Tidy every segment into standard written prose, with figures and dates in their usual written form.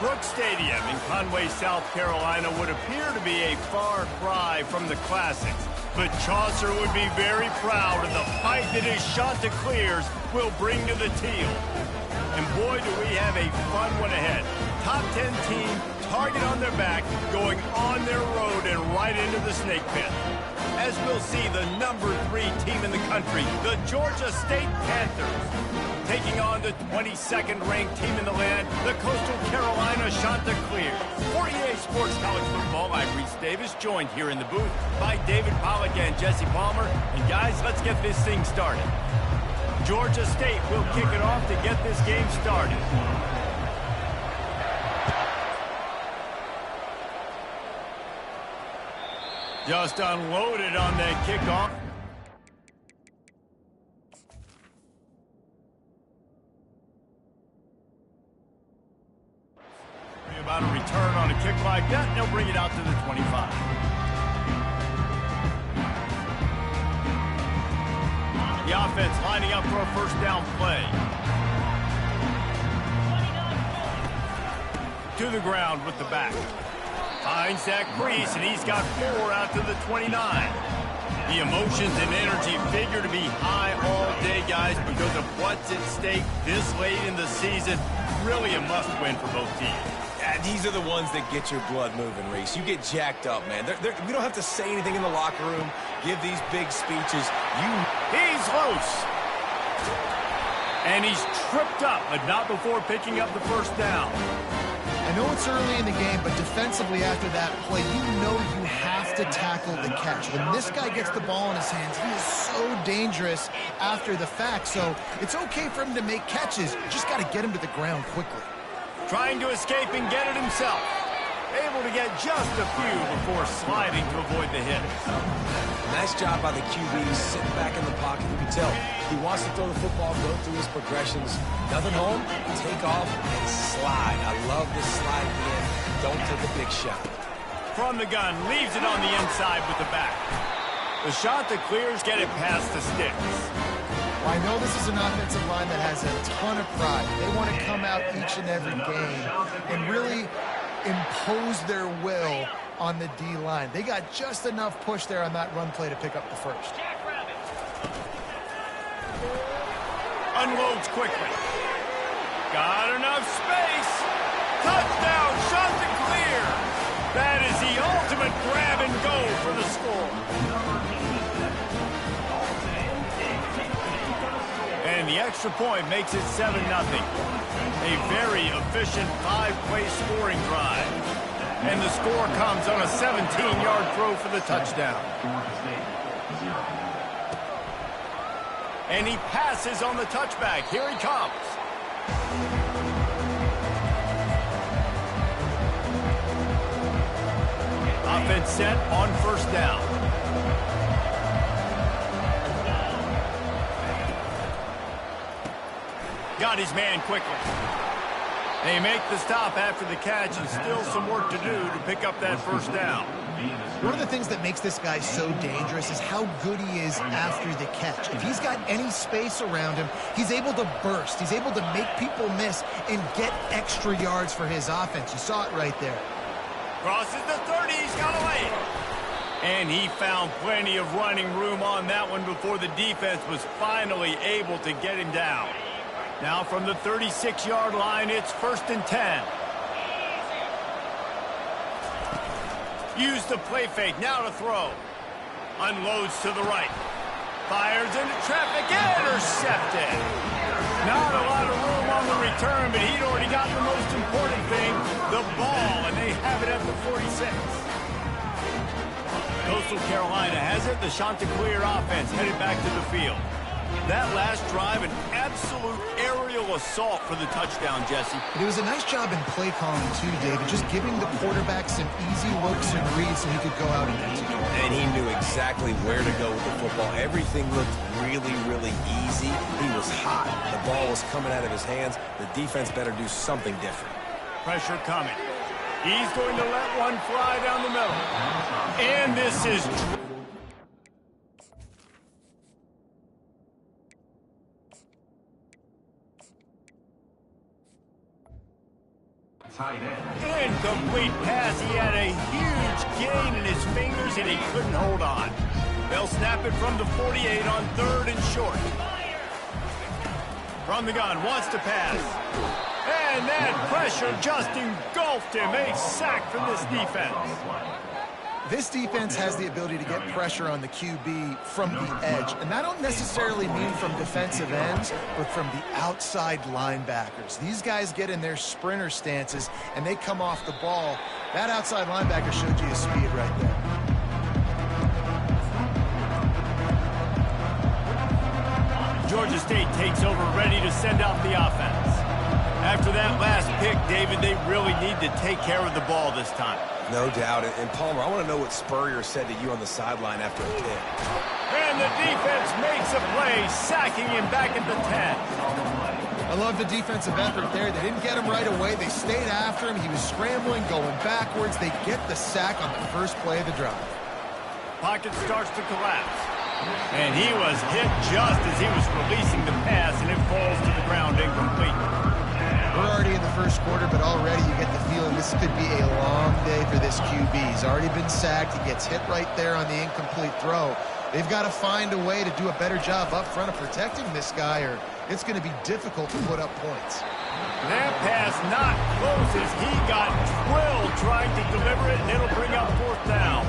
Brooks Stadium in Conway, South Carolina would appear to be a far cry from the classics, but Chaucer would be very proud of the fight that his Chanticleers will bring to the Teal. And boy, do we have a fun one ahead. Top 10 team, target on their back, going on their road and right into the snake pit. As we'll see, the number 3 team in the country, the Georgia State Panthers, taking on the 22nd ranked team in the land, the Coastal Carolina Chanticleers. For EA Sports College Football, I'm Reese Davis, joined here in the booth by David Pollack and Jesse Palmer. And guys, let's get this thing started. Georgia State will kick it off to get this game started. Just unloaded on that kickoff. About a return on a kick like that, and they'll bring it out to the 25. The offense lining up for a first down play. To the ground with the back. Finds that crease, and he's got 4 out to the 29. The emotions and energy figure to be high all day, guys, because of what's at stake this late in the season. Really a must-win for both teams. These are the ones that get your blood moving, Reese. You get jacked up, man. We don't have to say anything in the locker room, give these big speeches. He's loose. And he's tripped up, but not before picking up the first down. I know it's early in the game, but defensively after that play, you know you have to tackle the catch. When this guy gets the ball in his hands, he is so dangerous after the fact. So it's okay for him to make catches. You just got to get him to the ground quickly. Trying to escape and get it himself. Able to get just a few before sliding to avoid the hit. Nice job by the QB, sitting back in the pocket. You can tell he wants to throw the football, go through his progressions. Nothing home, take off, and slide. I love this slide at the end. Don't take a big shot. From the gun, leaves it on the inside with the back. The Chanticleers get it past the sticks. Well, I know this is an offensive line that has a ton of pride. They want to come out each and every game and really impose their will on the D-line. They got just enough push there on that run play to pick up the first. Unloads quickly. Got enough space. Touchdown, Chanticleer. That is the ultimate grab and go for the score. And the extra point makes it 7-0. A very efficient 5-play scoring drive. And the score comes on a 17-yard throw for the touchdown. And he passes on the touchback. Here he comes. Offense set on first down. Got his man quickly. They make the stop after the catch, and still some work to do to pick up that first down. One of the things that makes this guy so dangerous is how good he is after the catch. If he's got any space around him, he's able to burst. He's able to make people miss and get extra yards for his offense. You saw it right there. Crosses the 30. He's got away. And he found plenty of running room on that one before the defense was finally able to get him down. Now from the 36-yard line, it's 1st and 10. Use the play fake, now to throw. Unloads to the right. Fires into traffic, intercepted. Not a lot of room on the return, but he'd already got the most important thing, the ball, and they have it at the 46. Coastal Carolina has it. The Chanticleer offense headed back to the field. That last drive, an absolute aerial assault for the touchdown, Jesse. It was a nice job in play calling, too, David, just giving the quarterback some easy looks and reads so he could go out and execute. And he knew exactly where to go with the football. Everything looked really, really easy. He was hot. The ball was coming out of his hands. The defense better do something different. Pressure coming. He's going to let one fly down the middle. And this is... Incomplete pass. He had a huge gain in his fingers, and he couldn't hold on. They'll snap it from the 48 on 3rd and short. From the gun, wants to pass. And that pressure just engulfed him. A sack from this defense. This defense has the ability to get pressure on the QB from the edge. And I don't necessarily mean from defensive ends, but from the outside linebackers. These guys get in their sprinter stances, and they come off the ball. That outside linebacker showed you his speed right there. Georgia State takes over, ready to send out the offense. After that last pick, David, they really need to take care of the ball this time. No doubt. And Palmer, I want to know what Spurrier said to you on the sideline after a pick. And the defense makes a play, sacking him back at the 10. I love the defensive effort there. They didn't get him right away. They stayed after him. He was scrambling, going backwards. They get the sack on the first play of the drive. Pocket starts to collapse. And he was hit just as he was releasing the pass, and it falls to the ground incomplete. We're already in the first quarter, but already you get the feeling this could be a long day for this QB. He's already been sacked. He gets hit right there on the incomplete throw. They've got to find a way to do a better job up front of protecting this guy, or it's going to be difficult to put up points. That pass not close as he got drilled trying to deliver it, and it'll bring up 4th down.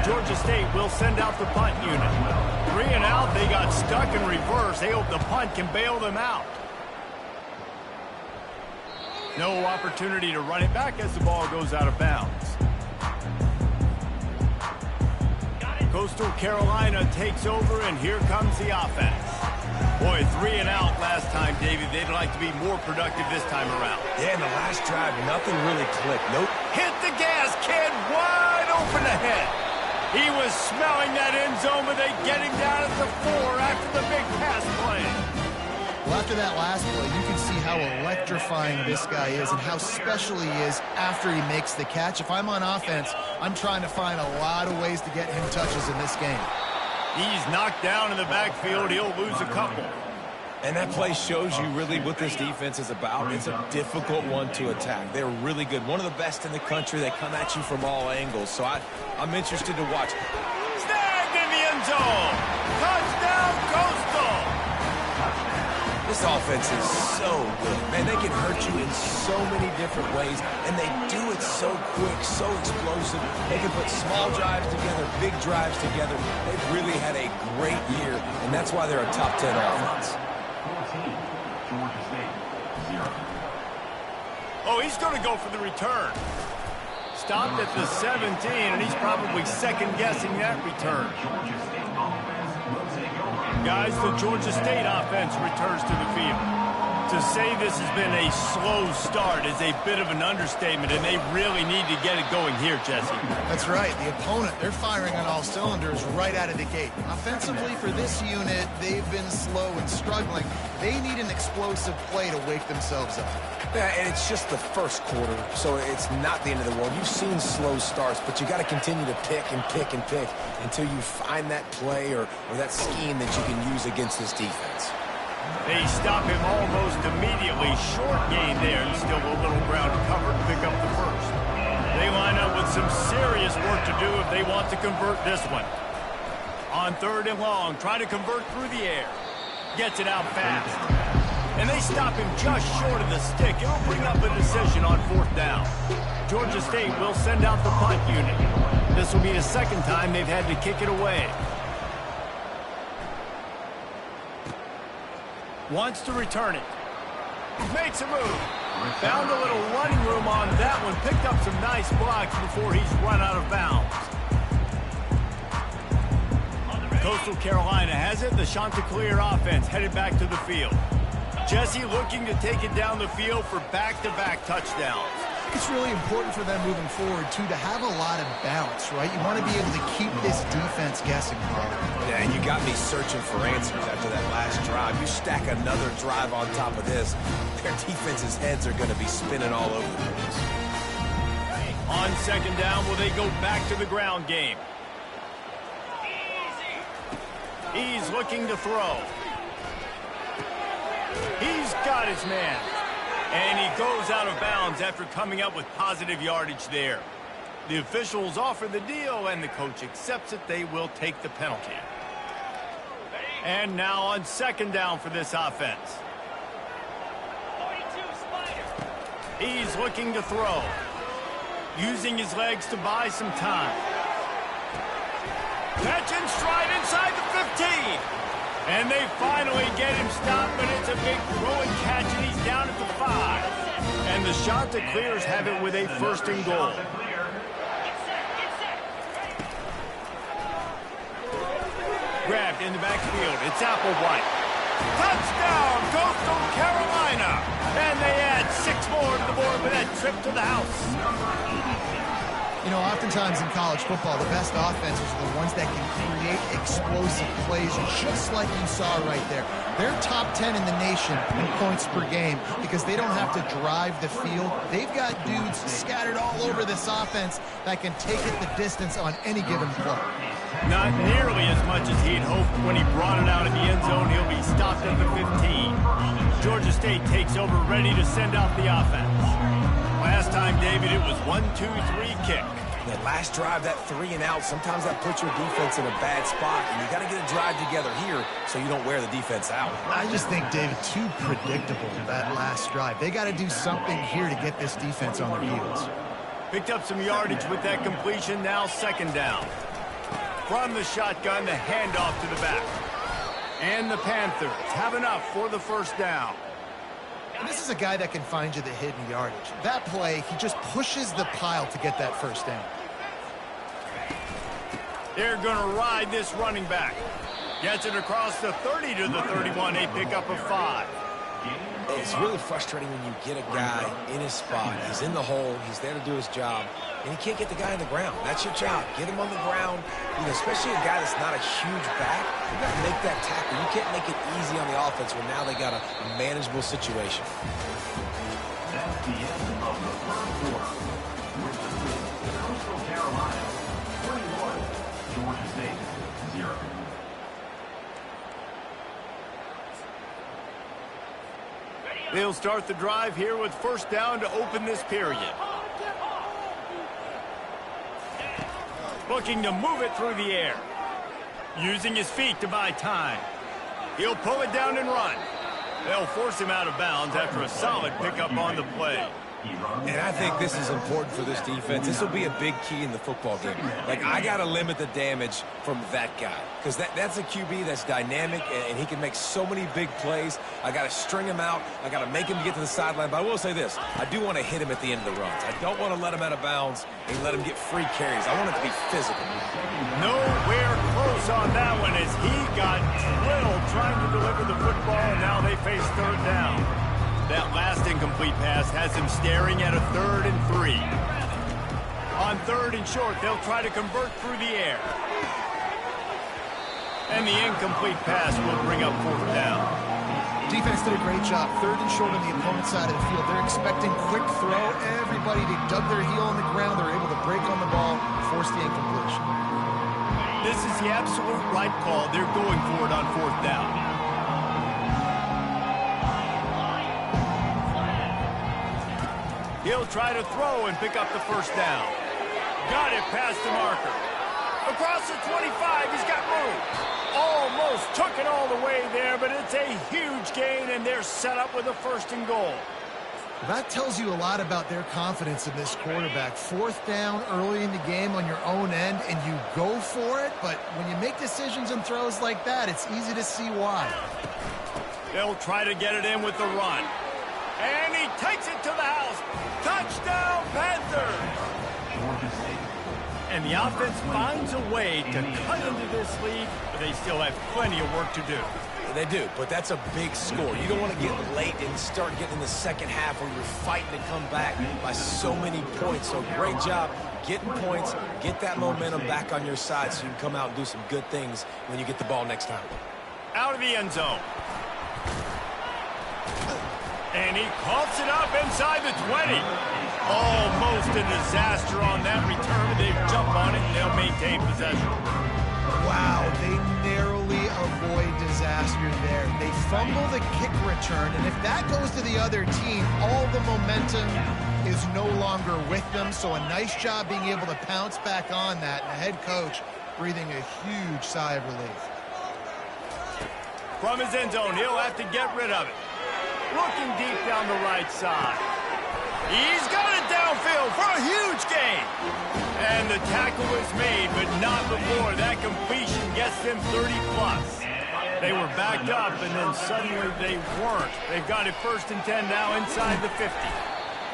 Georgia State will send out the punt unit. 3 and out, they got stuck in reverse. They hope the punt can bail them out. No opportunity to run it back as the ball goes out of bounds. Coastal Carolina takes over, and here comes the offense. Boy, 3 and out last time, David. They'd like to be more productive this time around. Yeah, in the last drive, nothing really clicked. Nope. Hit the gas, kid. Wide open ahead. He was smelling that end zone, but they get him down at the 4 after the big pass play. Well, after that last play, you can see how electrifying this guy is and how special he is after he makes the catch. If I'm on offense, I'm trying to find a lot of ways to get him touches in this game. He's knocked down in the backfield. He'll lose a couple. And that play shows you really what this defense is about. It's a difficult one to attack. They're really good. One of the best in the country. They come at you from all angles. So I'm interested to watch. Snagged in the end zone. Touchdown, Costal. This offense is so good. Man, they can hurt you in so many different ways, and they do it so quick, so explosive. They can put small drives together, big drives together. They've really had a great year, and that's why they're a top 10 offense. Oh, he's going to go for the return. Stopped at the 17, and he's probably second-guessing that return. Guys, the Georgia State offense returns to the field. To say this has been a slow start is a bit of an understatement, and they really need to get it going here, Jesse. That's right. The opponent, they're firing on all cylinders right out of the gate. Offensively, for this unit, they've been slow and struggling. They need an explosive play to wake themselves up. Yeah, and it's just the first quarter, so it's not the end of the world. You've seen slow starts, but you got to continue to pick and pick and pick until you find that play or that scheme that you can use against this defense. They stop him almost immediately. Short gain there, and still a little ground covered to pick up the first. They line up with some serious work to do if they want to convert this one. On 3rd and long, trying to convert through the air. Gets it out fast. And they stop him just short of the stick. It'll bring up a decision on 4th down. Georgia State will send out the punt unit. This will be the second time they've had to kick it away. Wants to return it. Makes a move. Found a little running room on that one. Picked up some nice blocks before he's run out of bounds. Coastal Carolina has it. The Chanticleer offense headed back to the field. Jesse looking to take it down the field for back-to-back touchdowns. It's really important for them moving forward, too, to have a lot of bounce, right? You want to be able to keep this defense guessing, Carl. Yeah, and you got me searching for answers after that last drive. You stack another drive on top of this, their defense's heads are going to be spinning all over the place. On 2nd down, will they go back to the ground game? He's looking to throw. He's got his man. And he goes out of bounds after coming up with positive yardage there. The officials offer the deal, and the coach accepts it. They will take the penalty. And now on second down for this offense. He's looking to throw, using his legs to buy some time. Catch and stride inside the 15. And they finally get him stopped, but it's a big throw and catch, and he's down at the 5. And the shot that clears have it with a first and goal. Grabbed in the backfield. It's Applewhite. Touchdown, Costal, Carolina. And they add 6 more to the board with that trip to the house. You know, oftentimes in college football, the best offenses are the ones that can create explosive plays, just like you saw right there. They're top 10 in the nation in points per game because they don't have to drive the field. They've got dudes scattered all over this offense that can take it the distance on any given play. Not nearly as much as he'd hoped when he brought it out of the end zone. He'll be stopped at the 15. Georgia State takes over, ready to send out the offense. Last time, David, it was 1-2-3 kick. That last drive, that 3 and out, sometimes that puts your defense in a bad spot, and you got to get a drive together here so you don't wear the defense out. I just think, David, too predictable that last drive. They got to do something here to get this defense on their heels. Picked up some yardage with that completion, now second down. From the shotgun, the handoff to the back. And the Panthers have enough for the first down. And this is a guy that can find you the hidden yardage. That play, he just pushes the pile to get that first down. They're going to ride this running back. Gets it across the 30 to the 31. They pick up a 5. It's really frustrating when you get a guy in his spot. He's in the hole. He's there to do his job. And he can't get the guy on the ground. That's your job. Get him on the ground. You know, especially a guy that's not a huge back. You got to make that tackle. You can't make it easy on the offense when now they got a manageable situation. That's the end of the first quarter. Coastal Carolina 21, Georgia State 0. They'll start the drive here with first down to open this period. Looking to move it through the air. Using his feet to buy time. He'll pull it down and run. They'll force him out of bounds after a solid pickup on the play. And I think this is important for this defense. This will be a big key in the football game. Like, I got to limit the damage from that guy because that's a QB that's dynamic, and he can make so many big plays. I got to string him out. I got to make him get to the sideline. But I will say this. I do want to hit him at the end of the runs. I don't want to let him out of bounds and let him get free carries. I want it to be physical. Nowhere close on that one as he got drilled trying to deliver the football, and now they face third down. That last incomplete pass has him staring at a 3rd and 3. On 3rd and short, they'll try to convert through the air. And the incomplete pass will bring up 4th down. Defense did a great job. 3rd and short on the opponent's side of the field. They're expecting quick throw. Everybody dug their heel on the ground. They're able to break on the ball, force the incompletion. This is the absolute right call. They're going for it on 4th down. He'll try to throw and pick up the first down. Got it past the marker. Across the 25, he's got room. Almost took it all the way there, but it's a huge gain, and they're set up with a 1st and goal. That tells you a lot about their confidence in this quarterback. 4th down early in the game on your own end, and you go for it, but when you make decisions and throws like that, it's easy to see why. They'll try to get it in with the run. And he takes it to the house. Touchdown, Panthers! And the offense finds a way to cut into this lead, but they still have plenty of work to do. They do, but that's a big score. You don't want to get late and start getting in the second half where you're fighting to come back by so many points. So great job getting points, get that momentum back on your side so you can come out and do some good things when you get the ball next time. Out of the end zone. And he coughs it up inside the 20. Almost a disaster on that return. They jump on it, and they'll maintain possession. Wow, they narrowly avoid disaster there. They fumble the kick return, and if that goes to the other team, all the momentum is no longer with them. So a nice job being able to pounce back on that, and the head coach breathing a huge sigh of relief. From his end zone, he'll have to get rid of it. Looking deep down the right side. He's got it downfield for a huge gain. And the tackle was made, but not before that completion gets them 30-plus. They were backed up, and then suddenly they weren't. They've got it 1st and 10 now inside the 50.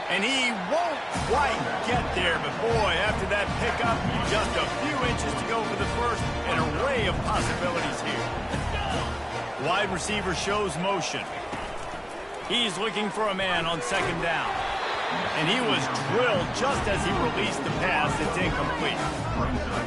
And he won't quite get there, but boy, after that pickup, just a few inches to go for the first. An array of possibilities here. Wide receiver shows motion. He's looking for a man on 2nd down. And he was drilled just as he released the pass. It's incomplete.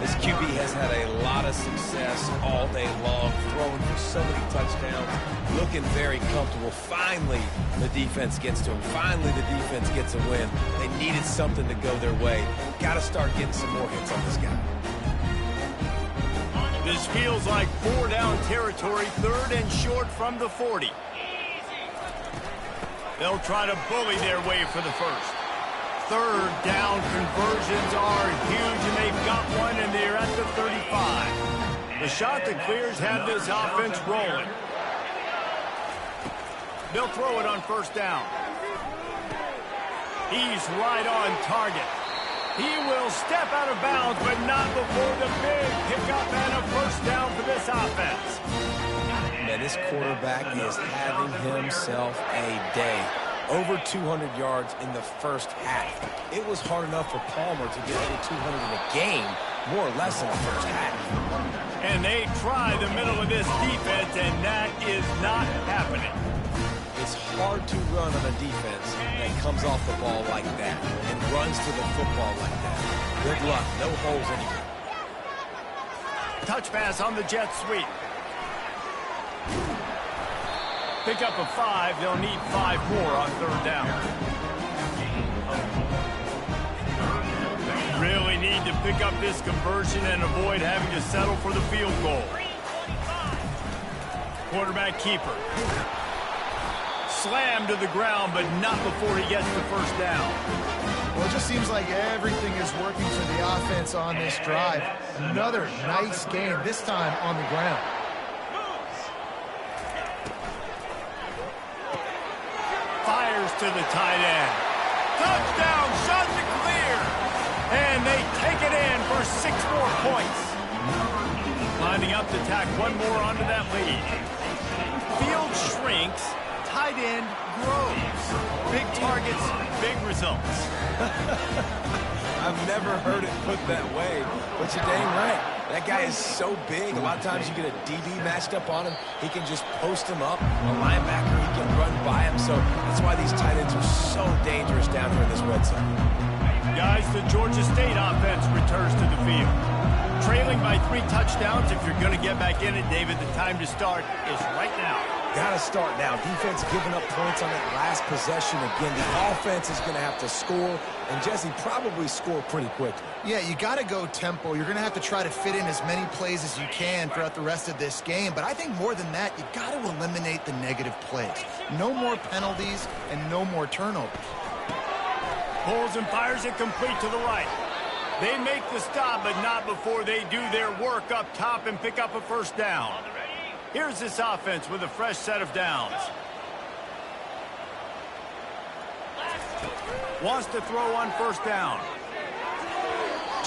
This QB has had a lot of success all day long, throwing for so many touchdowns, looking very comfortable. Finally, the defense gets to him. Finally, the defense gets a win. They needed something to go their way. Got to start getting some more hits on this guy. This feels like 4-down territory, 3rd and short from the 40. They'll try to bully their way for the first. 3rd down conversions are huge, and they've got one, and they're at the 35. The shot that clears have this offense rolling. They'll throw it on 1st down. He's right on target. He will step out of bounds, but not before the big pickup and a 1st down for this offense. Man, this quarterback is having himself a day. Over 200 yards in the 1st half. It was hard enough for Palmer to get over 200 in a game, more or less in the 1st half. And they try the middle of this defense, and that is not happening. It's hard to run on a defense that comes off the ball like that and runs to the football like that. Good luck. No holes anywhere. Touch pass on the jet sweep. Pick up a 5. They'll need 5 more on 3rd down. Really need to pick up this conversion and avoid having to settle for the field goal. Quarterback keeper. Slammed to the ground, but not before he gets the 1st down. Well, it just seems like everything is working for the offense on this drive. Another nice game, this time on the ground. Fires to the tight end. Touchdown, shot to clear. And they take it in for 6 more points. Lining up to tack one more onto that lead. Field shrinks, tight end grows. Big targets, big results. I've never heard it put that way, but you're dang right. That guy is so big. A lot of times you get a DB matched up on him. He can just post him up. A linebacker, he can run by him. So that's why these tight ends are so dangerous down here in this red zone. Guys, the Georgia State offense returns to the field. Trailing by 3 touchdowns. If you're going to get back in it, David, the time to start is right now. Got to start now. Defense giving up points on that last possession. Again, the offense is going to have to score, and Jesse probably score pretty quickly. Yeah, you got to go tempo. You're going to have to try to fit in as many plays as you can throughout the rest of this game. But I think more than that, you got to eliminate the negative plays. No more penalties and no more turnovers. Pulls and fires it complete to the right. They make the stop, but not before they do their work up top and pick up a 1st down. Here's this offense with a fresh set of downs. Wants to throw on 1st down.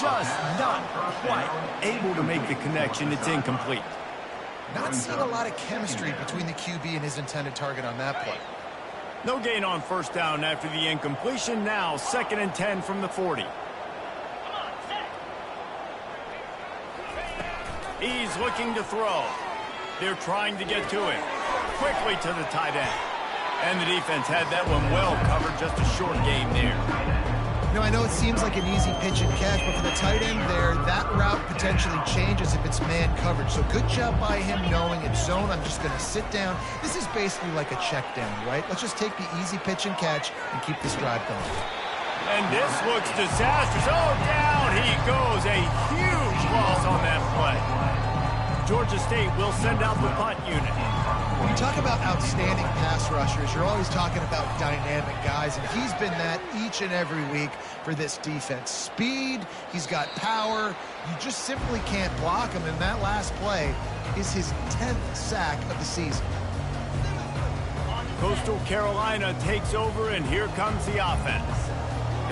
Just not quite able to make the connection. It's incomplete. Not seeing a lot of chemistry between the QB and his intended target on that play. No gain on 1st down after the incompletion. Now 2nd and 10 from the 40. He's looking to throw. They're trying to get to him. Quickly to the tight end. And the defense had that one well covered. Just a short game there. You know, I know it seems like an easy pitch and catch, but for the tight end there, that route potentially changes if it's man coverage. So good job by him knowing it's zone. I'm just going to sit down. This is basically like a check down, right? Let's just take the easy pitch and catch and keep this drive going. And this looks disastrous. Oh, down he goes. A huge loss on that play. Georgia State will send out the punt unit. When you talk about outstanding pass rushers, you're always talking about dynamic guys, and he's been that each and every week for this defense. Speed, he's got power. You just simply can't block him, and that last play is his 10th sack of the season. Coastal Carolina takes over, and here comes the offense.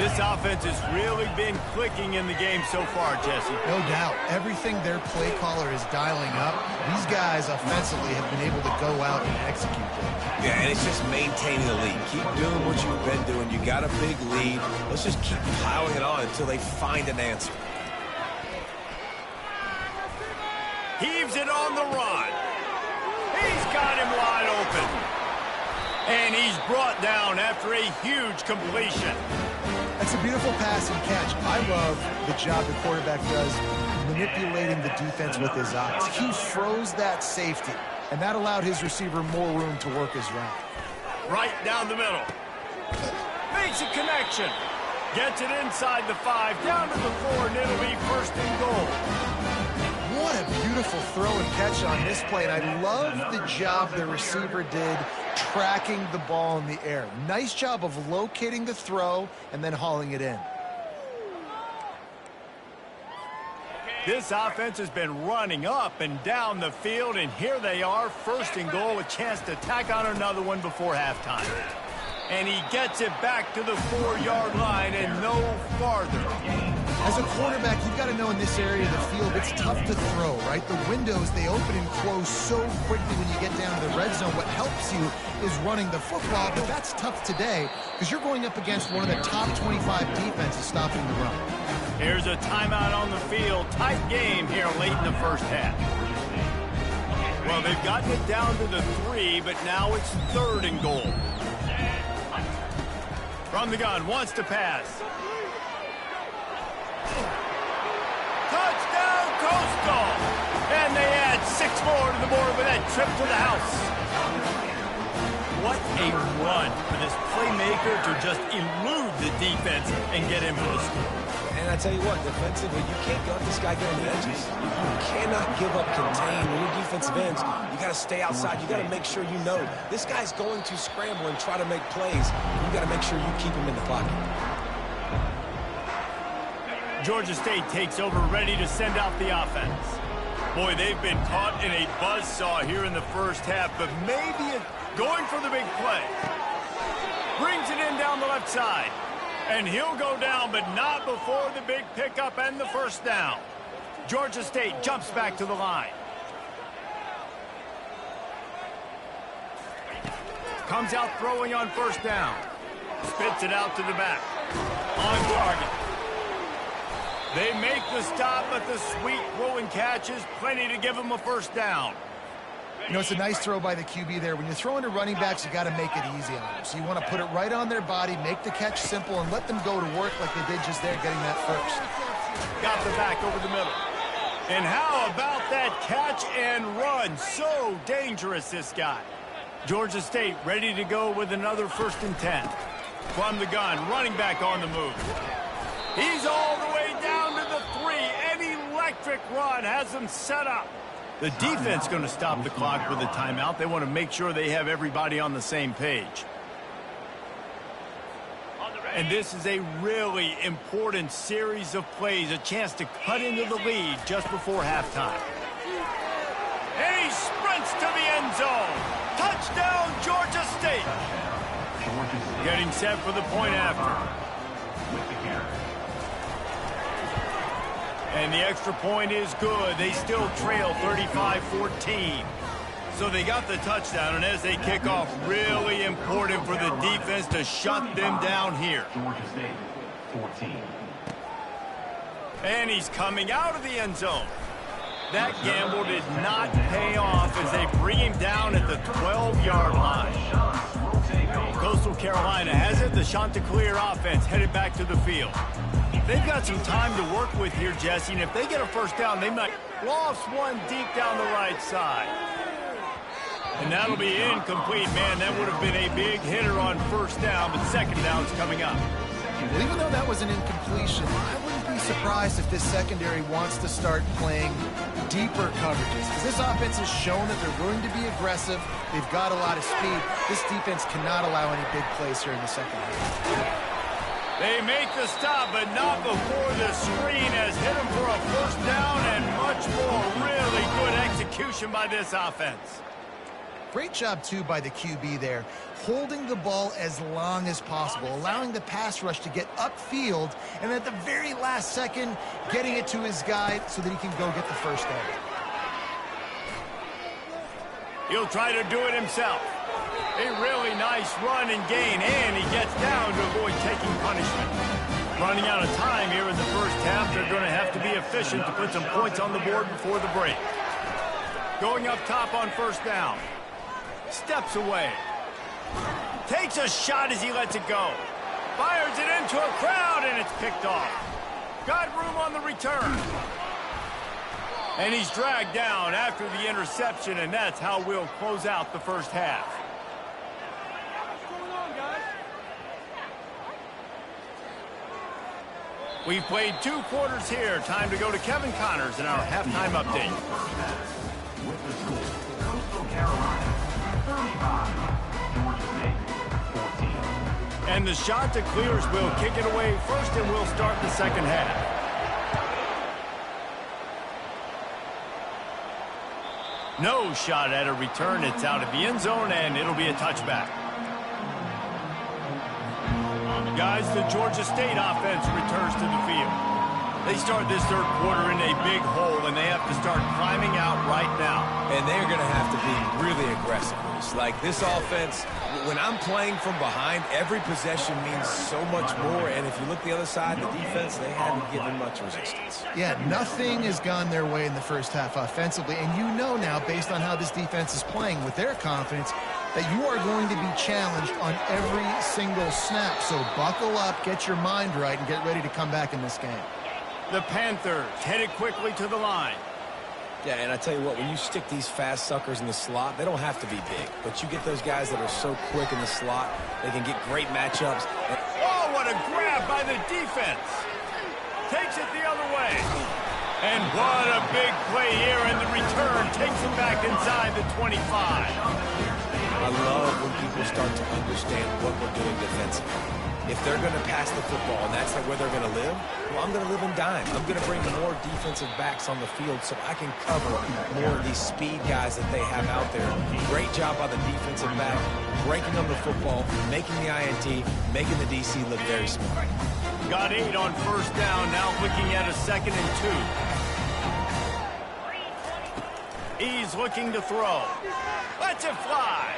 This offense has really been clicking in the game so far, Jesse. No doubt. Everything their play caller is dialing up, these guys offensively have been able to go out and execute them. Yeah, and it's just maintaining the lead. Keep doing what you've been doing. You got a big lead. Let's just keep piling it on until they find an answer. Heaves it on the run. He's got him wide open. And he's brought down after a huge completion. That's a beautiful pass and catch. I love the job the quarterback does manipulating the defense with his eyes. He froze that safety, and that allowed his receiver more room to work his route. Right down the middle. Makes a connection. Gets it inside the 5, down to the 4, and it'll be first and goal. What a beautiful throw and catch on this play, and I love the job the receiver did tracking the ball in the air. Nice job of locating the throw and then hauling it in. This offense has been running up and down the field, and here they are, first and goal, a chance to tack on another one before halftime. And he gets it back to the 4-yard line and no farther. As a quarterback, you've got to know in this area of the field, it's tough to throw, right? The windows, they open and close so quickly when you get down to the red zone. What helps you is running the football, but that's tough today because you're going up against one of the top 25 defenses stopping the run. Here's a timeout on the field. Tight game here late in the first half. Well, they've gotten it down to the 3, but now it's 3rd and goal. From the gun, wants to pass. Touchdown, Costal! And they add 6 more to the board with that trip to the house. What a run for this playmaker to just elude the defense and get him for the score. And I tell you what, defensively, you can't let this guy get on the edges. You cannot give up contain. When you're defensive ends, you got to stay outside. You got to make sure you know this guy's going to scramble and try to make plays. You got to make sure you keep him in the pocket. Georgia State takes over, ready to send out the offense. Boy, they've been caught in a buzzsaw here in the first half, but maybe going for the big play. Brings it in down the left side. And he'll go down, but not before the big pickup and the first down. Georgia State jumps back to the line. Comes out throwing on first down. Spits it out to the back. On target. They make the stop, but the sweet throw and catch is plenty to give them a first down. You know, it's a nice throw by the QB there. When you're throwing to running backs, you got to make it easy on them. So you want to put it right on their body, make the catch simple, and let them go to work like they did just there, getting that first. Got the back over the middle. And how about that catch and run? So dangerous, this guy. Georgia State ready to go with another 1st and 10. From the gun, running back on the move. He's all the way down to the 3. An electric run has them set up. The defense going to stop the clock with a timeout. They want to make sure they have everybody on the same page. And this is a really important series of plays, a chance to cut into the lead just before halftime. And he sprints to the end zone. Touchdown, Georgia State. Getting set for the point after. And the extra point is good. They still trail 35-14. So they got the touchdown, and as they kick off, really important for the defense to shut them down here. Georgia State, 14. And he's coming out of the end zone. That gamble did not pay off as they bring him down at the 12-yard line. Coastal Carolina has it. The Chanticleer offense headed back to the field. They've got some time to work with here, Jesse, and if they get a first down, they might lost one deep down the right side. And that'll be incomplete. Man, that would have been a big hitter on first down, but second down's coming up. Well, even though that was an incompletion, I wouldn't be surprised if this secondary wants to start playing deeper coverages, because this offense has shown that they're willing to be aggressive. They've got a lot of speed. This defense cannot allow any big plays here in the second half. They make the stop, but not before the screen has hit them for a first down and much more. Really good execution by this offense. Great job, too, by the QB there, holding the ball as long as possible, allowing the pass rush to get upfield, and at the very last second, getting it to his guy so that he can go get the first down. He'll try to do it himself. A really nice run and gain, and he gets down to avoid taking punishment. Running out of time here in the first half, they're going to have to be efficient to put some points on the board before the break. Going up top on first down. Steps away. Takes a shot as he lets it go. Fires it into a crowd, and it's picked off. Got room on the return. And he's dragged down after the interception, and that's how we'll close out the first half. We've played 2 quarters here. Time to go to Kevin Connors in our halftime update. With the score, Coastal Carolina 35, Georgia State 14. And the shot to clears will kick it away first, and we'll start the second half. No shot at a return. It's out of the end zone, and it'll be a touchback. Guys, the Georgia State offense returns to the field. They start this third quarter in a big hole, and they have to start climbing out right now. And they're going to have to be really aggressive. Like this offense, when I'm playing from behind, every possession means so much more. And if you look the other side, the defense, they haven't given much resistance. Yeah, nothing has gone their way in the first half offensively. And you know now, based on how this defense is playing with their confidence, that you are going to be challenged on every single snap. So buckle up, get your mind right, and get ready to come back in this game. The Panthers headed quickly to the line. Yeah, and I tell you what, when you stick these fast suckers in the slot, they don't have to be big. But you get those guys that are so quick in the slot, they can get great matchups. Oh, what a grab by the defense. Takes it the other way. And what a big play here, and the return takes him back inside the 25. I love when people start to understand what we're doing defensively. If they're going to pass the football and that's where they're going to live, well, I'm going to live in dime. I'm going to bring more defensive backs on the field so I can cover more of these speed guys that they have out there. Great job by the defensive back, breaking on the football, making the INT, making the DC look very smart. Got 8 on first down, now looking at a 2nd and 2. He's looking to throw. Lets it fly.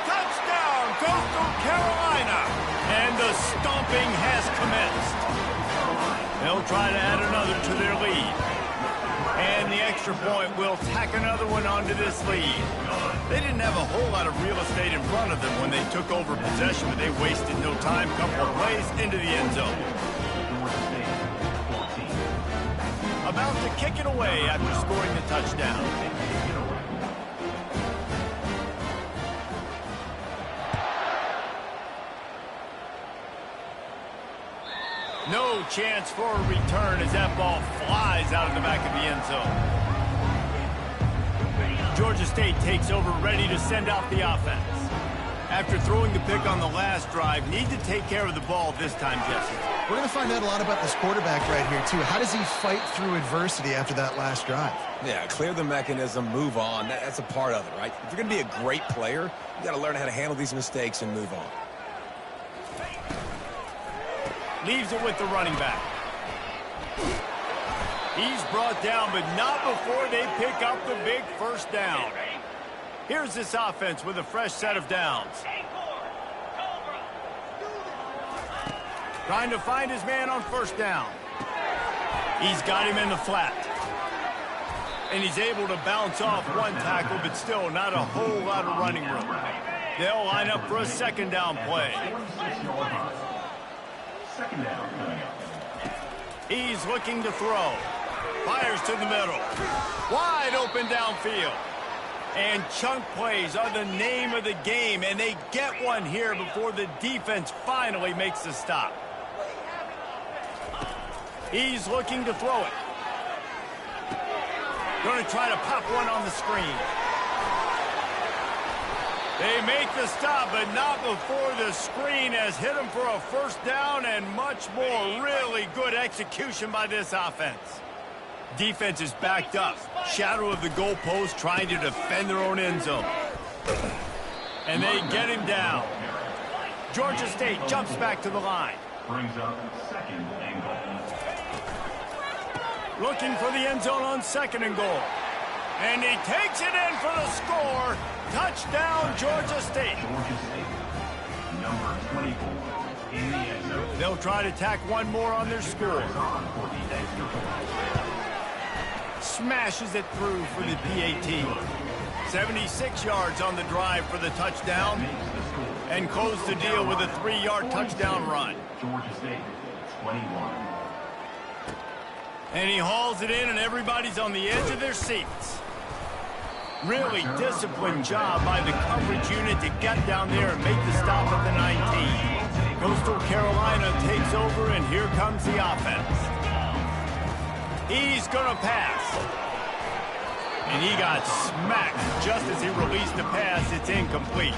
Touchdown, Coastal Carolina. And the stomping has commenced. They'll try to add another to their lead. And the extra point will tack another one onto this lead. They didn't have a whole lot of real estate in front of them when they took over possession, but they wasted no time. Couple of plays into the end zone. About to kick it away after scoring the touchdown. No chance for a return as that ball flies out of the back of the end zone. Georgia State takes over, ready to send out the offense. After throwing the pick on the last drive, need to take care of the ball this time, Jesse. We're going to find out a lot about this quarterback right here, too. How does he fight through adversity after that last drive? Yeah, clear the mechanism, move on. That's a part of it, right? If you're going to be a great player, you got to learn how to handle these mistakes and move on. Leaves it with the running back. He's brought down, but not before they pick up the big first down. Here's this offense with a fresh set of downs. Trying to find his man on first down. He's got him in the flat. And he's able to bounce off one tackle, but still not a whole lot of running room. They'll line up for a 2nd down play. He's looking to throw. Fires to the middle. Wide open downfield. And chunk plays are the name of the game, and they get one here before the defense finally makes the stop. He's looking to throw it. Going to try to pop one on the screen. They make the stop, but not before the screen has hit him for a first down and much more. Really good execution by this offense. Defense is backed up. Shadow of the goalpost trying to defend their own end zone. And they get him down. Georgia State jumps back to the line. Brings up second and goal. Looking for the end zone on second and goal. And he takes it in for the score. Touchdown, Georgia State. Georgia State, number 24, in the end zone. They'll try to tack one more on their score. On for the extra point. Smashes it through for the PAT. 76 yards on the drive for the touchdown. Makes the score. And close the deal with a 3-yard touchdown run. Georgia State, 21. And he hauls it in, and everybody's on the edge of their seats. Really disciplined job by the coverage unit to get down there and make the stop at the 19. Coastal Carolina takes over, and here comes the offense. He's going to pass. And he got smacked just as he released the pass. It's incomplete.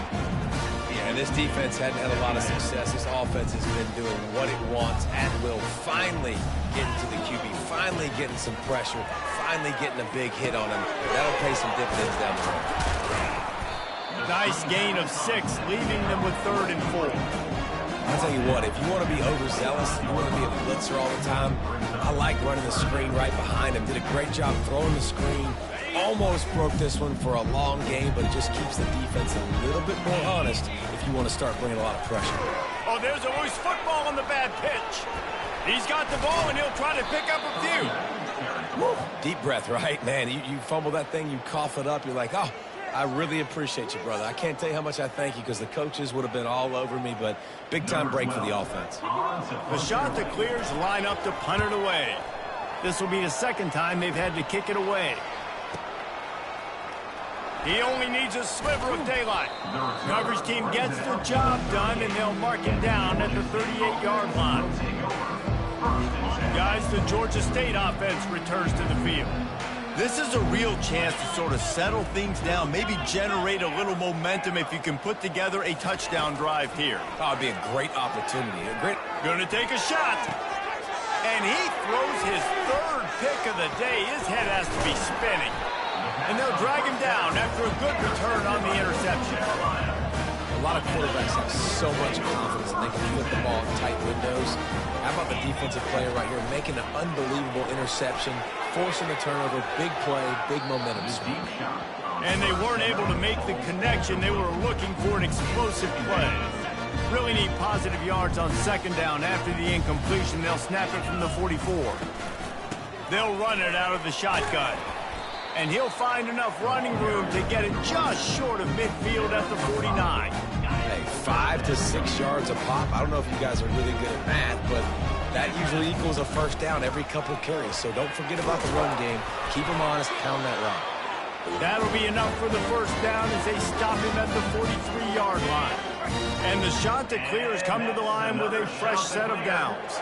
Yeah, and this defense hadn't had a lot of success. This offense has been doing what it wants and will finally get into the QB, finally getting some pressure, finally getting a big hit on him. That'll pay some dividends down the road. Nice gain of 6, leaving them with 3rd and 4. I'll tell you what, if you want to be overzealous, you want to be a blitzer all the time, I like running the screen right behind him. Did a great job throwing the screen. Almost broke this one for a long game, but it just keeps the defense a little bit more honest if you want to start bringing a lot of pressure. Oh, there's a loose football on the bad pitch. He's got the ball, and he'll try to pick up a few. Woo. Deep breath, right? Man, you fumble that thing, you cough it up, you're like, oh, I really appreciate you, brother. I can't tell you how much I thank you because the coaches would have been all over me, but big-time break for the offense. The shot that clears line up to punt it away. This will be the second time they've had to kick it away. He only needs a sliver of daylight. Coverage team gets the job done, and they'll mark him down at the 38-yard line. Guys, the Georgia State offense returns to the field. This is a real chance to sort of settle things down, maybe generate a little momentum if you can put together a touchdown drive here. Oh, it'd be a great opportunity. Going to take a shot. And he throws his 3rd pick of the day. His head has to be spinning. And they'll drag him down after a good return on the interception. A lot of quarterbacks have so much confidence and they can flip the ball in tight windows. How about the defensive player right here making an unbelievable interception, forcing a turnover, big play, big momentum swing. And they weren't able to make the connection. They were looking for an explosive play. Really need positive yards on second down. After the incompletion, they'll snap it from the 44. They'll run it out of the shotgun. And he'll find enough running room to get it just short of midfield at the 49. Hey, 5 to 6 yards a pop. I don't know if you guys are really good at math, but that usually equals a first down every couple of carries. So don't forget about the run game. Keep them honest, pound that rock. That'll be enough for the first down as they stop him at the 43-yard line. And the shot that clears come to the line with a fresh set of downs.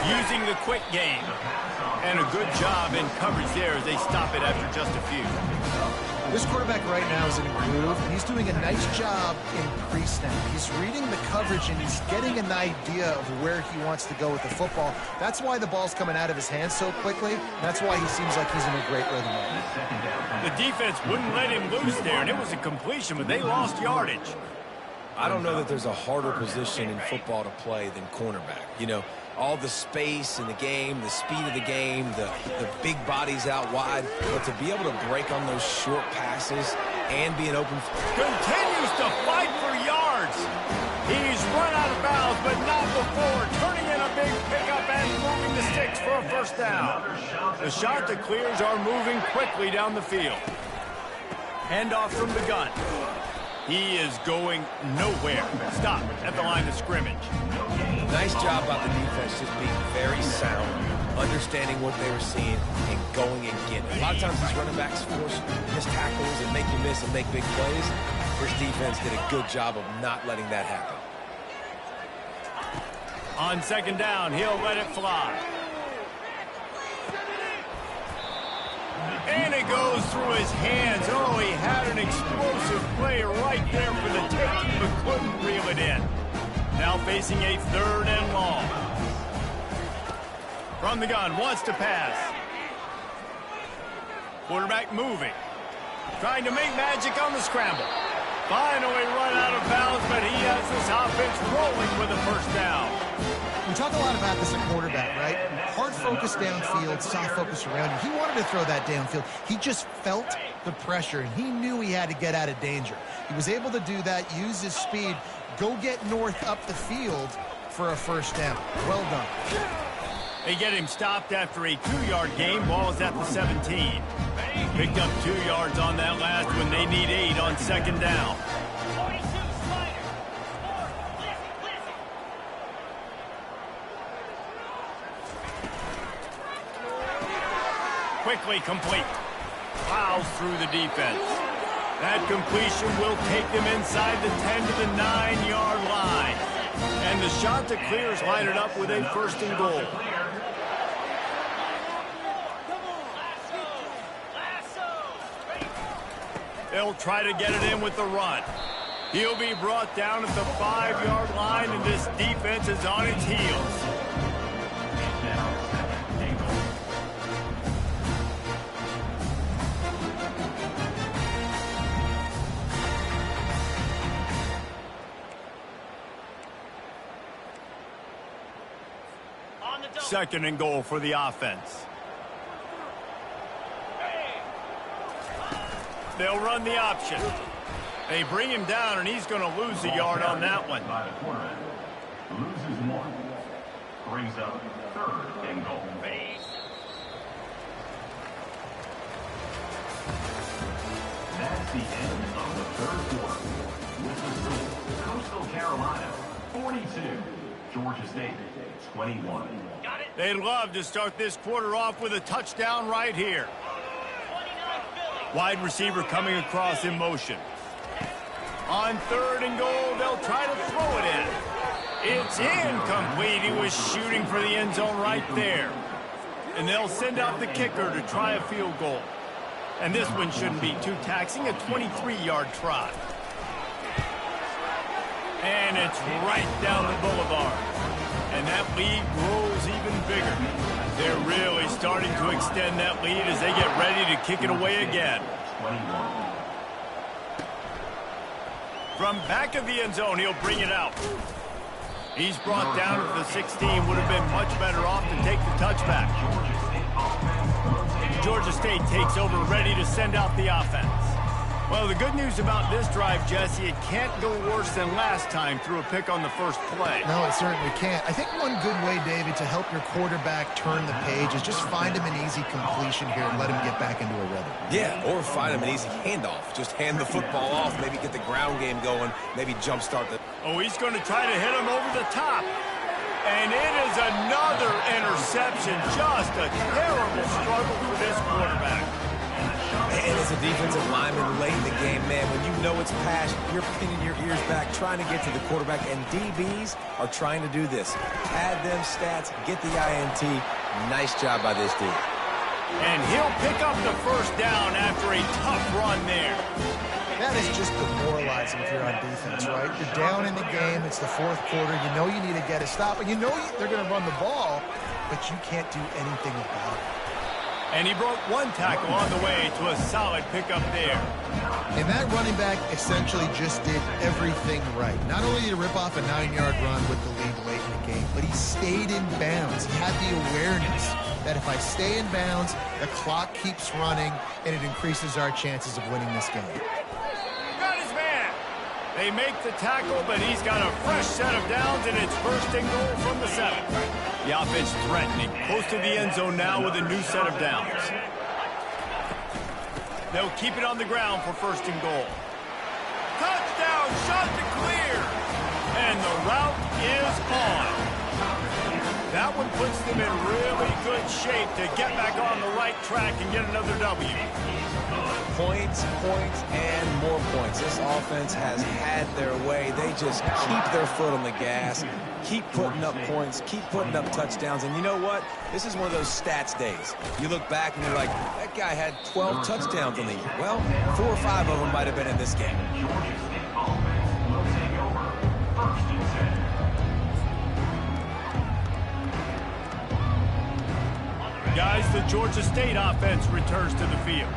Using the quick game. And a good job in coverage there as they stop it after just a few. This quarterback right now is in a groove, and he's doing a nice job in pre-snap. He's reading the coverage, and he's getting an idea of where he wants to go with the football. That's why the ball's coming out of his hands so quickly. That's why he seems like he's in a great rhythm. The defense wouldn't let him loose there, and it was a completion, but they lost yardage. I don't know that there's a harder position in football to play than cornerback. You know, all the space in the game, the speed of the game, the big bodies out wide. But to be able to break on those short passes and be an open... Continues to fight for yards. He's run out of bounds, but not before. Turning in a big pickup and moving the sticks for a first down. The shot that clears are moving quickly down the field. Handoff from the gun. He is going nowhere. Stop at the line of scrimmage. Nice job by the defense just being very sound, understanding what they were seeing, and going and getting it. A lot of times these running backs force missed tackles and make you miss and make big plays. This defense did a good job of not letting that happen. On second down, he'll let it fly. And it goes through his hands. Oh, he had an explosive play right there for the taking, but couldn't reel it in. Now facing a 3rd and long. From the gun, wants to pass. Quarterback moving. Trying to make magic on the scramble. Finally run out of bounds, but he has this offense rolling with a 1st down. We talk a lot about this at quarterback, right? Hard focus downfield, soft focus around you. He wanted to throw that downfield. He just felt the pressure, and he knew he had to get out of danger. He was able to do that, use his speed, go get north up the field for a 1st down. Well done. They get him stopped after a 2-yard gain. Ball is at the 17. Picked up 2 yards on that last one. They need 8 on 2nd down. Quickly complete. Plows through the defense. That completion will take them inside the 10 to the 9-yard line. And the shot to clear is lining up with a 1st and goal. They'll try to get it in with the run. He'll be brought down at the 5-yard line, and this defense is on its heels. Second and goal for the offense. They'll run the option. They bring him down, and he's going to lose a yard on that one. By the quarterback. Loses 1. Brings up 3rd and goal. That's the end of the 3rd quarter. With the score, Coastal Carolina 42, Georgia State 21. They'd love to start this quarter off with a touchdown right here. Wide receiver coming across in motion. On 3rd and goal, they'll try to throw it in. It's incomplete. He was shooting for the end zone right there. And they'll send out the kicker to try a field goal. And this one shouldn't be too taxing, a 23-yard try. And it's right down the boulevard. And that lead grows even bigger. They're really starting to extend that lead as they get ready to kick it away again. From back of the end zone, he'll bring it out. He's brought down at the 16. Would have been much better off to take the touchback. Georgia State takes over, ready to send out the offense. Well, the good news about this drive, Jesse, it can't go worse than last time through a pick on the first play. No, it certainly can't. I think one good way, David, to help your quarterback turn the page is just find him an easy completion here and let him get back into a rhythm. Yeah, or find him an easy handoff. Just hand the football off, maybe get the ground game going, maybe jumpstart the... Oh, he's going to try to hit him over the top. And it is another interception. Just a terrible struggle for this quarterback. And as a defensive lineman late in the game, man, when you know it's pass, you're pinning your ears back, trying to get to the quarterback, and DBs are trying to do this. Add them stats, get the INT. Nice job by this dude. And he'll pick up the 1st down after a tough run there. That is just demoralizing if you're on defense, right? You're down in the game. It's the 4th quarter. You know you need to get a stop, and you know they're going to run the ball, but you can't do anything about it. And he broke one tackle on the way to a solid pickup there. And that running back essentially just did everything right. Not only did he rip off a 9-yard run with the lead late in the game, but he stayed in bounds. He had the awareness that if I stay in bounds, the clock keeps running, and it increases our chances of winning this game. Got his man. They make the tackle, but he's got a fresh set of downs, and it's 1st and goal from the 7. The offense threatening, close to the end zone now with a new set of downs. They'll keep it on the ground for 1st and goal. Touchdown, shot to clear. And the route is on. That one puts them in really good shape to get back on the right track and get another W. Points, points, and more points. This offense has had their way. They just keep their foot on the gas, keep putting up points, keep putting up touchdowns. And you know what? This is one of those stats days. You look back and you're like, that guy had 12 touchdowns on the year. Well, 4 or 5 of them might have been in this game. Georgia State offense will take over. 1st and 10. Guys, the Georgia State offense returns to the field.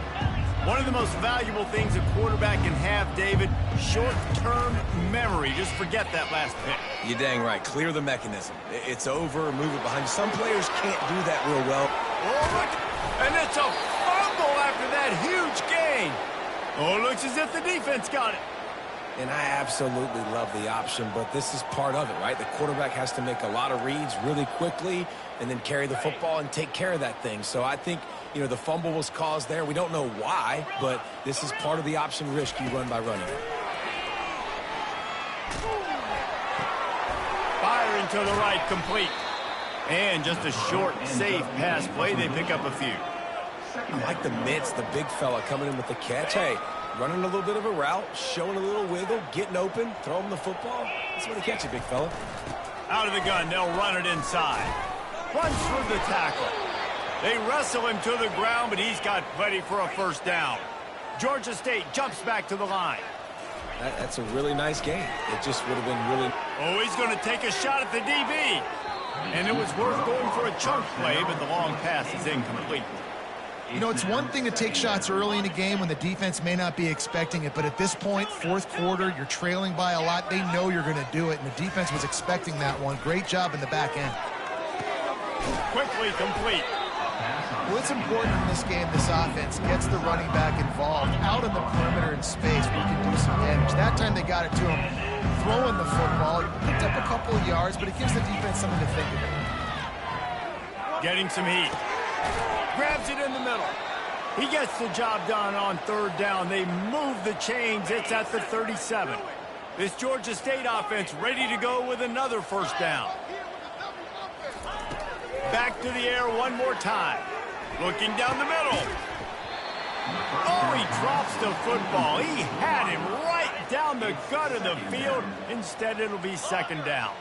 One of the most valuable things a quarterback can have, David, short-term memory. Just forget that last pick. You're dang right. Clear the mechanism. It's over, move it behind you. Some players can't do that real well. Oh, look, and it's a fumble after that huge gain. Oh, it looks as if the defense got it. And I absolutely love the option, but this is part of it, right? The quarterback has to make a lot of reads really quickly and then carry the football and take care of that thing. So I think, you know, the fumble was caused there. We don't know why, but this is part of the option risk you run by running. Firing to the right, complete. And just a short, safe pass play. They pick up a few. I like the mitts, the big fella coming in with the catch. Hey, running a little bit of a route, showing a little wiggle, getting open, throw him the football. That's what he catch it, big fella. Out of the gun, they'll run it inside. Runs through the tackle. They wrestle him to the ground, but he's got plenty for a 1st down. Georgia State jumps back to the line. That's a really nice game. It just would have been really... Oh, he's going to take a shot at the DB. And it was worth going for a chunk play, but the long pass is incomplete. You know, it's one thing to take shots early in a game when the defense may not be expecting it, but at this point, 4th quarter, you're trailing by a lot. They know you're going to do it, and the defense was expecting that one. Great job in the back end. Quickly complete. Well, it's important in this game, this offense gets the running back involved out on the perimeter in space where you can do some damage. That time they got it to him throwing the football. Picked up a couple of yards, but it gives the defense something to think about. Getting some heat. Grabs it in the middle. He gets the job done on 3rd down. They move the chains. It's at the 37. This Georgia State offense ready to go with another 1st down. Back to the air one more time. Looking down the middle. Oh, he drops the football. He had him right down the gut of the field. Instead, it'll be 2nd down.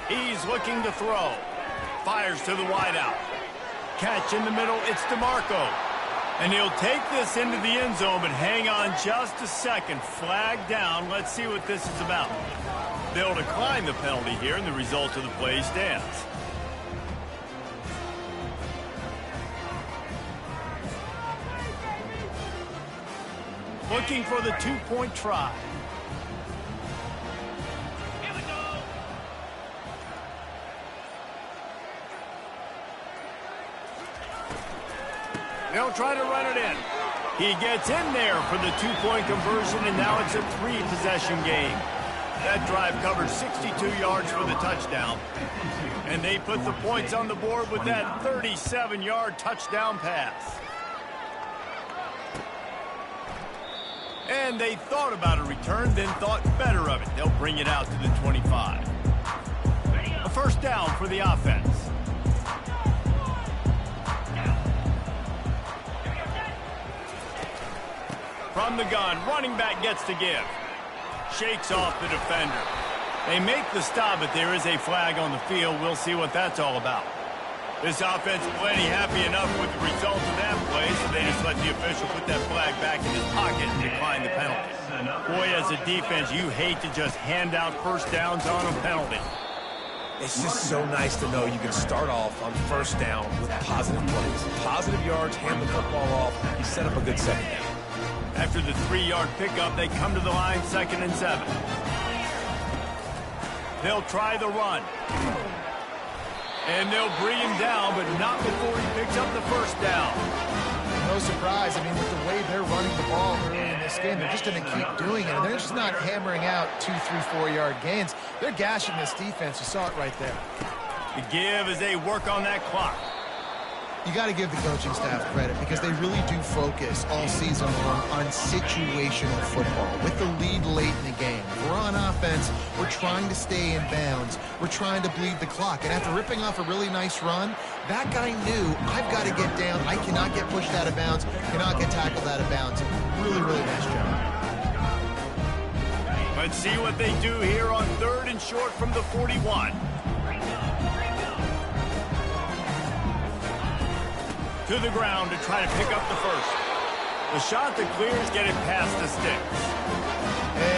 He's looking to throw. Fires to the wideout. Catch in the middle. It's DeMarco. And he'll take this into the end zone, but hang on just a second. Flag down. Let's see what this is about. They'll decline the penalty here, and the result of the play stands. Looking for the 2-point try. They'll try to run it in. He gets in there for the 2-point conversion, and now it's a 3-possession game. That drive covered 62 yards for the touchdown. And they put the points on the board with that 37-yard touchdown pass. And they thought about a return, then thought better of it. They'll bring it out to the 25. A 1st down for the offense. From the gun, running back gets to give. Shakes off the defender. They make the stop, but there is a flag on the field. We'll see what that's all about. This offense plenty happy enough with the result of that play, so they just let the official put that flag back in his pocket and decline the penalty. Boy, as a defense, you hate to just hand out 1st downs on a penalty. It's just so nice to know you can start off on 1st down with positive plays. Positive yards, hand the football off, set up a good 2nd down. After the 3-yard pickup, they come to the line 2nd and 7. They'll try the run. And they'll bring him down, but not before he picks up the 1st down. No surprise. I mean, with the way they're running the ball early in this game, they're just going to keep doing it. And they're just not hammering out 2, 3, 4-yard gains. They're gashing this defense. You saw it right there. The give as they work on that clock. You got to give the coaching staff credit because they really do focus all season long on situational football. With the lead late in the game, if we're on offense, we're trying to stay in bounds. We're trying to bleed the clock. And after ripping off a really nice run, that guy knew, I've got to get down. I cannot get pushed out of bounds, cannot get tackled out of bounds. Really, really nice job. Let's see what they do here on 3rd and short from the 41. To the ground to try to pick up the first. The shot that clears, get it past the sticks.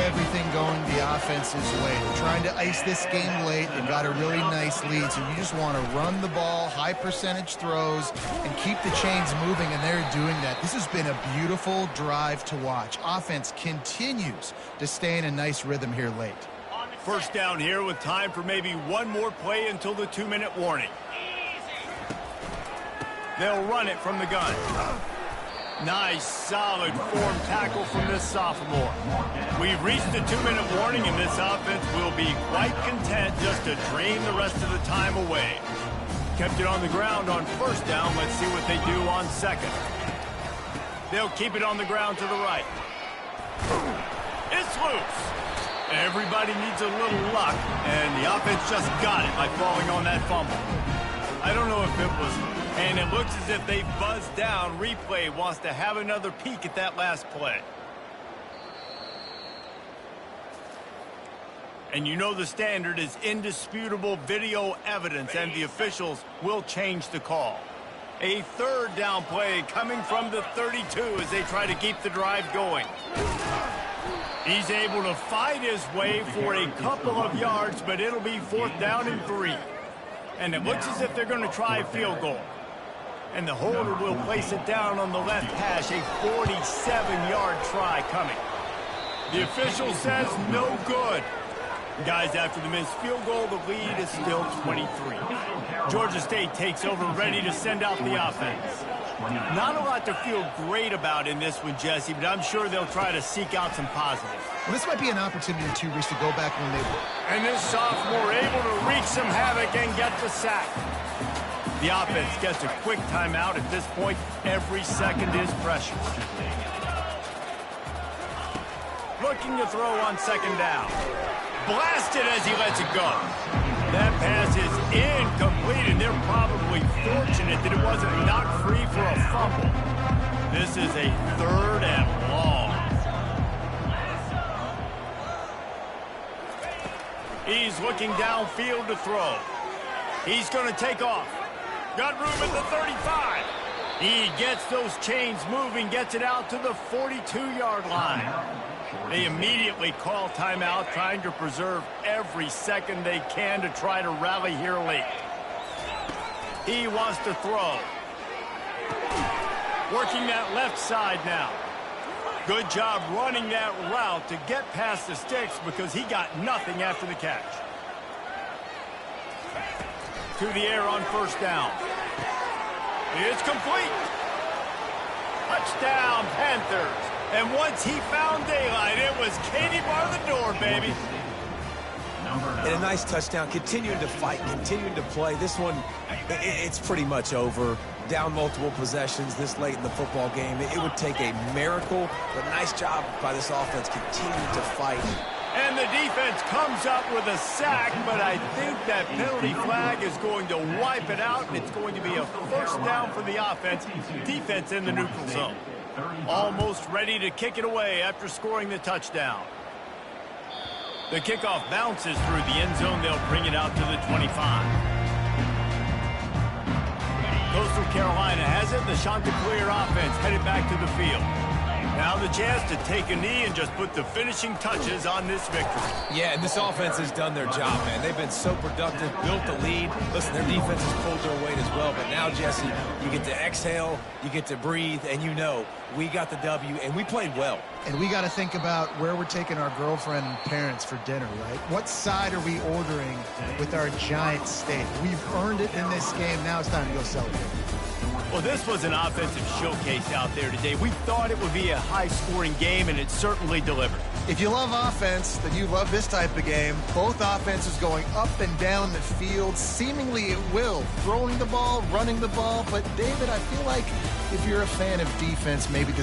Everything going the offense's way. They're trying to ice this game late. They've got a really nice lead, so you just want to run the ball, high percentage throws, and keep the chains moving, and they're doing that. This has been a beautiful drive to watch. Offense continues to stay in a nice rhythm here late. First down here with time for maybe one more play until the 2-minute warning. They'll run it from the gun. Nice, solid form tackle from this sophomore. We've reached the 2-minute warning, and this offense will be quite content just to drain the rest of the time away. Kept it on the ground on first down. Let's see what they do on second. They'll keep it on the ground to the right. It's loose. Everybody needs a little luck, and the offense just got it by falling on that fumble. I don't know if it was... And it looks as if they buzzed down. Replay wants to have another peek at that last play. And you know the standard is indisputable video evidence, and the officials will change the call. A 3rd down play coming from the 32 as they try to keep the drive going. He's able to fight his way for a couple of yards, but it'll be 4th down and 3. And it looks as if they're going to try a field goal. And the holder will place it down on the left hash, a 47-yard try coming. The official says no good. Guys, after the missed field goal, the lead is still 23. Georgia State takes over, ready to send out the offense. Not a lot to feel great about in this one, Jesse, but I'm sure they'll try to seek out some positives. Well, this might be an opportunity to Reese to go back when they were. And this sophomore able to wreak some havoc and get the sack. The offense gets a quick timeout. At this point, every second is precious. Looking to throw on 2nd down. Blasted as he lets it go. That pass is incomplete, and they're probably fortunate that it wasn't knocked free for a fumble. This is a 3rd and long. He's looking downfield to throw. He's going to take off. Got room at the 35. He gets those chains moving, gets it out to the 42-yard line. They immediately call timeout, trying to preserve every second they can to try to rally here late. He wants to throw. Working that left side now. Good job running that route to get past the sticks because he got nothing after the catch. To the air on 1st down. It's complete. Touchdown, Panthers. And once he found daylight, it was Katie bar the door, baby. And a nice touchdown, continuing to fight, continuing to play. This one, it's pretty much over. Down multiple possessions this late in the football game. It would take a miracle, but nice job by this offense continuing to fight. And the defense comes up with a sack, but I think that penalty flag is going to wipe it out, and it's going to be a 1st down for the offense. Defense in the neutral zone. Almost ready to kick it away after scoring the touchdown. The kickoff bounces through the end zone. They'll bring it out to the 25. Coastal Carolina has it. The Chanticleer offense headed back to the field. Now the chance to take a knee and just put the finishing touches on this victory. Yeah, and this offense has done their job, man. They've been so productive, built the lead. Listen, their defense has pulled their weight as well. But now, Jesse, you get to exhale, you get to breathe, and you know we got the W, and we played well. And we got to think about where we're taking our girlfriend and parents for dinner, right? What side are we ordering with our giant steak? We've earned it in this game. Now it's time to go celebrate. Well, this was an offensive showcase out there today. We thought it would be a high-scoring game, and it certainly delivered. If you love offense, then you love this type of game. Both offenses going up and down the field, seemingly at will, throwing the ball, running the ball. But, David, I feel like if you're a fan of defense, maybe this